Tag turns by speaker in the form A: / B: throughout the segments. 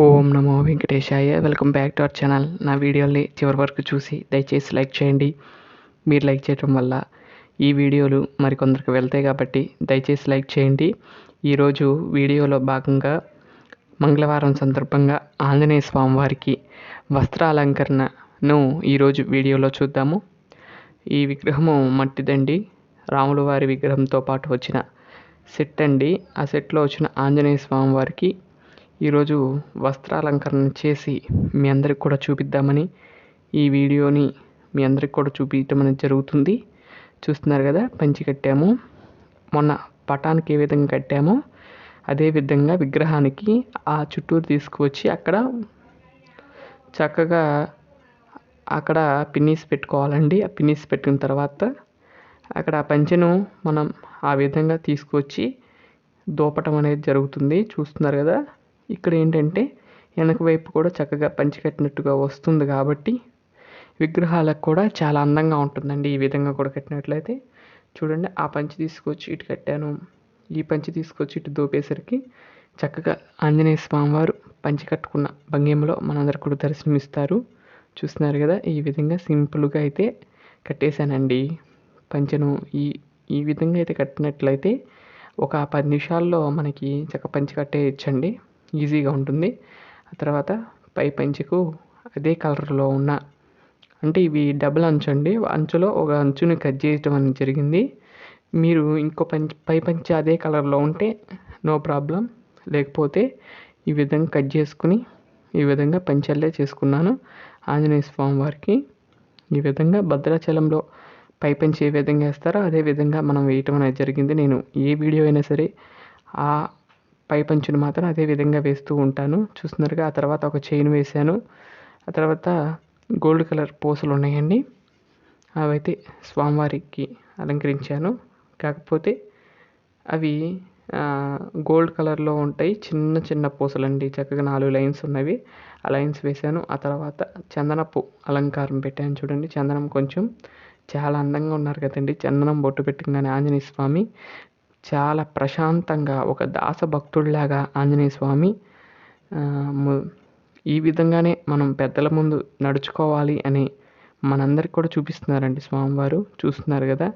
A: Om Namo Venkatesaya. Welcome back to our channel. నా వీడియోని చివరి వరకు చూసి దయచేసి లైక్ చేయండి. మీరు లైక్ చేయడం వల్ల ఈ వీడియోలు మరికొందరికి వెళ్తాయి కాబట్టి దయచేసి లైక్ చేయండి. ఈరోజు వీడియోలో భాగంగా మంగళవారం సందర్భంగా ఆంజనేయ స్వామి వారికి వస్త్రాలంకరణను ఈరోజు వీడియోలో చూద్దాము. ఈ విగ్రహము మట్టిదండి. రాముల వారి విగ్రహంతో పాటు వచ్చిన సెట్ అండి. ఆ సెట్లో వచ్చిన ఆంజనేయ స్వామి వారికి ఈరోజు వస్త్రాలంకరణ చేసి మీ అందరికి కూడా చూపిద్దామని ఈ వీడియోని మీ అందరికి కూడా చూపించడం అనేది జరుగుతుంది. చూస్తున్నారు కదా, పంచి కట్టాము. మొన్న పటానికి ఏ విధంగా కట్టామో అదే విధంగా విగ్రహానికి ఆ చుట్టూరు తీసుకువచ్చి చక్కగా అక్కడ పిన్నీస్ పెట్టుకోవాలండి. ఆ పిన్నీస్ పెట్టిన తర్వాత అక్కడ ఆ పంచెను మనం ఆ విధంగా తీసుకువచ్చి దోపటం అనేది జరుగుతుంది. చూస్తున్నారు కదా, ఇక్కడ ఏంటంటే వెనక వైపు కూడా చక్కగా పంచి కట్టినట్టుగా వస్తుంది కాబట్టి విగ్రహాలకు కూడా చాలా అందంగా ఉంటుందండి. ఈ విధంగా కూడా కట్టినట్లయితే చూడండి, ఆ పంచి తీసుకొచ్చి ఇటు కట్టాను, ఈ పంచి తీసుకొచ్చి ఇటు దోపేసరికి చక్కగా ఆంజనేయ స్వామి వారు పంచి కట్టుకున్న భంగిమలో మనందరికి కూడా దర్శనమిస్తారు. చూస్తున్నారు కదా, ఈ విధంగా సింపుల్గా అయితే కట్టేశానండి పంచెను. ఈ విధంగా అయితే కట్టినట్లయితే ఒక 10 నిమిషాల్లో మనకి పంచి కట్టేయచ్చండి. ఈజీగా ఉంటుంది. ఆ తర్వాత పై పంచెకు అదే కలర్లో ఉన్న, అంటే ఇవి డబుల్ అంచు అండి, అంచులో ఒక అంచుని కట్ చేయడం అనేది జరిగింది. మీరు ఇంకో పై పంచె అదే కలర్లో ఉంటే నో ప్రాబ్లం, లేకపోతే ఈ విధంగా కట్ చేసుకుని ఈ విధంగా పంచెల్లే చేసుకున్నాను ఆంజనేయ స్వామి వారికి. ఈ విధంగా భద్రాచలంలో పై పంచె ఏ విధంగా వేస్తారో అదే విధంగా మనం వేయటం అనేది జరిగింది. నేను ఏ వీడియో అయినా సరే ఆ పై పంచును మాత్రం అదే విధంగా వేస్తూ ఉంటాను. చూస్తున్నారుగా, ఆ తర్వాత ఒక చైన్ వేశాను. ఆ తర్వాత గోల్డ్ కలర్ పూసలు ఉన్నాయండి, అవైతే స్వామివారికి అలంకరించాను. కాకపోతే అవి గోల్డ్ కలర్లో ఉంటాయి, చిన్న చిన్న పూసలండి. చక్కగా 4 లైన్స్ ఉన్నవి, ఆ లైన్స్ వేశాను. ఆ తర్వాత చందనపు అలంకారం పెట్టాను. చూడండి, చందనం కొంచెం చాలా అందంగా ఉన్నారు కదండి. చందనం బొట్టు పెట్టగానే ఆంజనేయ స్వామి చాలా ప్రశాంతంగా ఒక దాసభక్తుడిలాగా ఆంజనేయ స్వామి ఈ విధంగానే మనం పెద్దల ముందు నడుచుకోవాలి అని మనందరికి కూడా చూపిస్తున్నారండి స్వామివారు. చూస్తున్నారు కదా,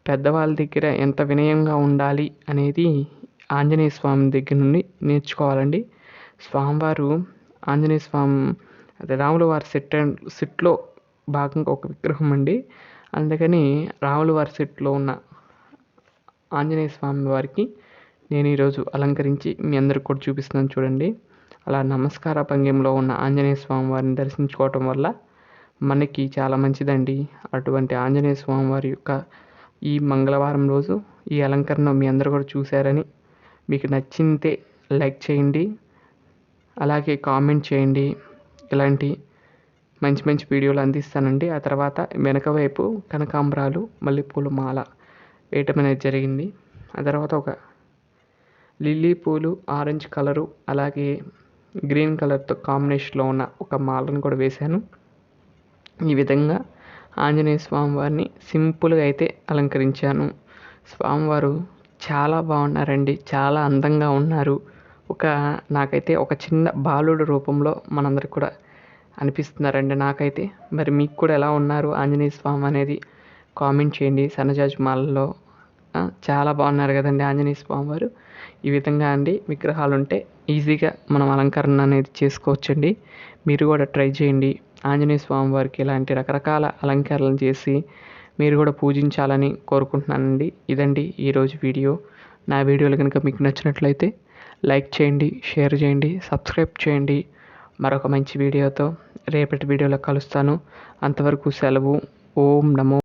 A: పెద్దవాళ్ళ దగ్గర ఎంత వినయంగా ఉండాలి అనేది ఆంజనేయ స్వామి దగ్గర నుండి నేర్చుకోవాలండి. స్వామివారు ఆంజనేయ స్వామి అదే రాముల వారి సెట్లో భాగంగా ఒక విగ్రహం అండి. అందుకని రాముల వారి సెట్లో ఉన్న ఆంజనేయ స్వామి వారికి నేను ఈరోజు అలంకరించి మీ అందరికి కూడా చూపిస్తున్నాను. చూడండి, అలా నమస్కార భంగిమలో ఉన్న ఆంజనేయ స్వామి వారిని దర్శించుకోవటం వల్ల మనకి చాలా మంచిదండి. అటువంటి ఆంజనేయ స్వామి వారి యొక్క ఈ మంగళవారం రోజు ఈ అలంకరణ మీ అందరూ కూడా చూశారని, మీకు నచ్చితే లైక్ చేయండి, అలాగే కామెంట్ చేయండి. ఇలాంటి మంచి మంచి వీడియోలు అందిస్తానండి. ఆ తర్వాత వెనక వైపు కనకాంబరాలు మల్లెపూల మాల వేయటం అనేది జరిగింది. ఆ తర్వాత ఒక లిల్లీ పూలు ఆరెంజ్ కలరు అలాగే గ్రీన్ కలర్తో కాంబినేషన్లో ఉన్న ఒక మాలను కూడా వేశాను. ఈ విధంగా ఆంజనేయ స్వామివారిని సింపుల్గా అయితే అలంకరించాను. స్వామివారు చాలా బాగున్నారండి, చాలా అందంగా ఉన్నారు. నాకైతే ఒక చిన్న బాలుడు రూపంలో మనందరికి కూడా అనిపిస్తున్నారండి నాకైతే. మరి మీకు కూడా ఎలా ఉన్నారు ఆంజనేయ స్వామి అనేది కామెంట్ చేయండి. సన్నజాజి మాలలో చాలా బాగున్నారు కదండి ఆంజనేయ స్వామి వారు. ఈ విధంగా అండి విగ్రహాలు ఉంటే ఈజీగా మనం అలంకరణ అనేది చేసుకోవచ్చండి. మీరు కూడా ట్రై చేయండి. ఆంజనేయ స్వామి వారికి ఇలాంటి రకరకాల అలంకరణలు చేసి మీరు కూడా పూజించాలని కోరుకుంటున్నానండి. ఇదండి ఈరోజు వీడియో. నా వీడియోలు కనుక మీకు నచ్చినట్లయితే లైక్ చేయండి, షేర్ చేయండి, సబ్స్క్రైబ్ చేయండి. మరొక మంచి వీడియోతో రేపటి వీడియోలో కలుస్తాను. అంతవరకు సెలవు. ఓం నమో